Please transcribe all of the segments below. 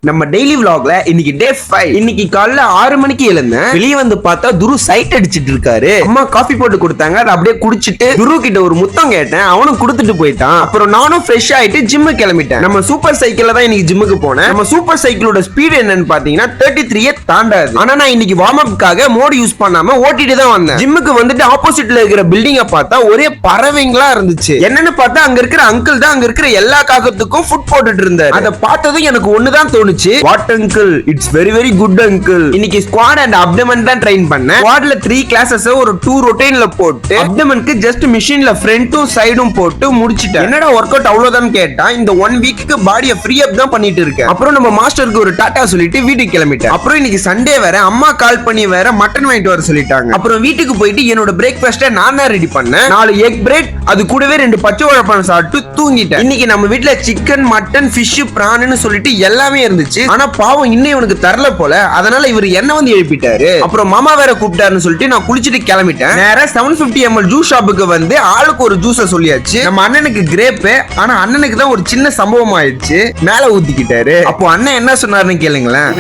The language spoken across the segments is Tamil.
நம்ம டெய்லி vlogல இன்னைக்கு டே 5. இன்னைக்கு காலைல 6 மணிக்கு எழுந்தேன். வெளியே வந்து பார்த்தா துரு சைட் அடிச்சிட்டு இருக்காரு. அம்மா காஃபி போட்டு கொடுத்தாங்க, அதை அப்படியே குடிச்சிட்டு துரு கிட்ட ஒரு முத்தம் கேட்டேன், அவனும் கொடுத்துட்டு போயிட்டான். அப்புறம் நானும் ஃப்ரெஷ் ஆயிட்டு ஜிம்மு கிளம்பிட்டேன். நம்ம சூப்பர் சைக்கிள்ல தான் இன்னைக்கு ஜிம்முக்கு போனேன். நம்ம சூப்பர் சைக்கிளோட ஸ்பீட் என்னன்னு பாத்தீங்கன்னா 33 தாண்டாது. ஆனா நான் இன்னைக்கு வார்ம் அப்காக மோட் யூஸ் பண்ணாம ஓட்டிட்டு தான் வந்தேன். ஜிம்முக்கு வந்துட்டு ஆப்போசிட்ல இருக்கிற பில்டிங்க பார்த்தா ஒரே பறவைங்களா இருந்துச்சு. என்னன்னு பார்த்தா அங்க இருக்கிற அங்கிள் தான் அங்க இருக்கிற எல்லா காகத்துக்கும் ஃபுட் போட்டுட்டு இருந்தாரு. அதை பார்த்ததும் எனக்கு ஒண்ணுதான் தோணுச்சு, what uncle, it's very very good uncle. இன்னைக்கு ஸ்குவாட் அண்ட் அப்டமன் தான் ட்ரெயின் பண்ணேன். ஸ்குவாட்ல 3 கிளாसेस ஒரு 2 ரொட்டேன்ல போட்டு அப்டமனுக்கு ஜஸ்ட் மிஷின்ல ஃப்ரண்ட்டும் சைடும் போட்டு முடிச்சிட்டேன். என்னடா வொர்க் அவுட் அவ்வளவுதான் கேட்டா, இந்த 1 வீக்குக்கு பாடியை ஃப்ரீ அப் தான் பண்ணிட்டு இருக்கேன். அப்புறம் நம்ம மாஸ்டருக்கு ஒரு டாடா சொல்லிட்டு வீட்டுக்கு கிளம்பிட்டேன். அப்புறம் இன்னைக்கு சண்டே வேற, அம்மா கால் பண்ணி வேற மட்டன் வாங்கிட்டு வர சொல்லிட்டாங்க. அப்புறம் வீட்டுக்கு போயிட்டு என்னோட பிரேக்ஃபாஸ்ட்டை நான் தான் ரெடி பண்ணேன். 4 எக் பிரெட், அது கூடவே 2 பச்சை வாழைப்பழம் சாப்பிட்டு தூங்கிட்டேன். இன்னைக்கு நம்ம வீட்ல சிக்கன், மட்டன், ஃபிஷ், பிரான்னு சொல்லிட்டு எல்லாமே இருந்துச்சு. ஆனா பாவம் இன்னும் இவனுக்கு தரல போல, அதனால இவர் என்ன வந்து எழுப்பிட்டாரு. அப்புறம் மாமா வேற கூப்பிட்டாருன்னு சொல்லிட்டு நான் குளிச்சிட்டு கிளம்பிட்டேன். நேரா 750 ml ஜூஸ் ஷாப்புக்கு வந்து ஆளுக்கு ஒரு ஜூஸ சொல்லியாச்சு. நம்ம அண்ணனுக்கு கிரேப், ஆனா அண்ணனுக்கு தான் ஒரு சின்ன சம்பவம் ஆயிடுச்சு, மேல ஊத்திக்கிட்டாரு. அப்போ அண்ணன் என்ன சொன்னாருன்னு கேளுங்களேன்.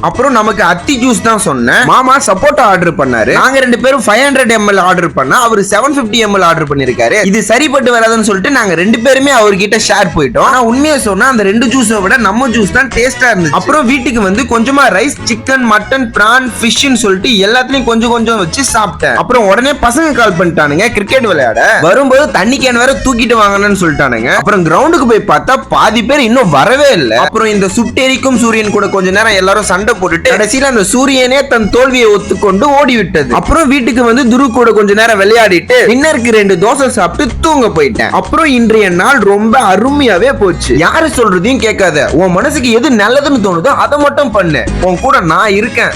அப்புறம் நமக்கு அத்தி ஜூஸ் தான் சொன்னேன். மாமா சப்போட்டா ஆர்டர் பண்ணாரு. நாங்க 2 பேரும் 500 ml ஆர்டர் பண்ணா அவர் 750 ml ஆர்டர் பண்ணிருக்காரு. இது சரிப்பட்டு வராதுன்னு சொல்லிட்டு நாங்க 2 பேருமே அவர்கிட்ட ஷேர் போயிட்டோம். ஆனா உண்மையை சொன்னா அந்த 2 ஜூஸை விட நம்ம ஜூஸ் தான் டேஸ்டா இருந்துச்சு. அப்புறம் வீட்டுக்கு வந்து கொஞ்சமா ரைஸ், சிக்கன், மட்டன், பிரான், ஃபிஷ்னு சொல்லிட்டு எல்லாத்துலயும் கொஞ்சம் கொஞ்சம் வச்சு சாப்பிட்டேன். அப்புறம் உடனே பசங்க கால் பண்ணிட்டானுங்க கிரிக்கெட் விளையாட. வரும்போது தண்ணி கேன் வேற தூக்கிட்டு வாங்கன்னு சொல்லிட்டானுங்க. அப்புறம் கிரவுண்டுக்கு போய் பார்த்தா பாதி பேர் இன்னும் வரவே இல்லை. அப்புறம் இந்த சுட்டெரிக்கும் சூரியன் கூட கொஞ்ச நேரம் எல்லாரும் சண்டை போட்டுட்டு கடைசியில அந்த சூரியனே தன் தோல்வியை ஒத்துக்கொண்டு ஓடி விட்டது. அப்புறம் வீட்டுக்கு வந்து துரு கூட கொஞ்ச நேரம் விளையாடிட்டு டின்னருக்கு 2 தோசை சாப்பிட்டு தூங்க போயிட்டேன். அப்புறம் இன்றைய நாள் ரொம்ப அருமையாவே போச்சு. யாரு சொல்றதையும் கேட்காத, உன் மனசுக்கு எது நல்லதுன்னு தோணுதோ அதை மட்டும் பண்ணு. உன் கூட நான் இருக்கேன்.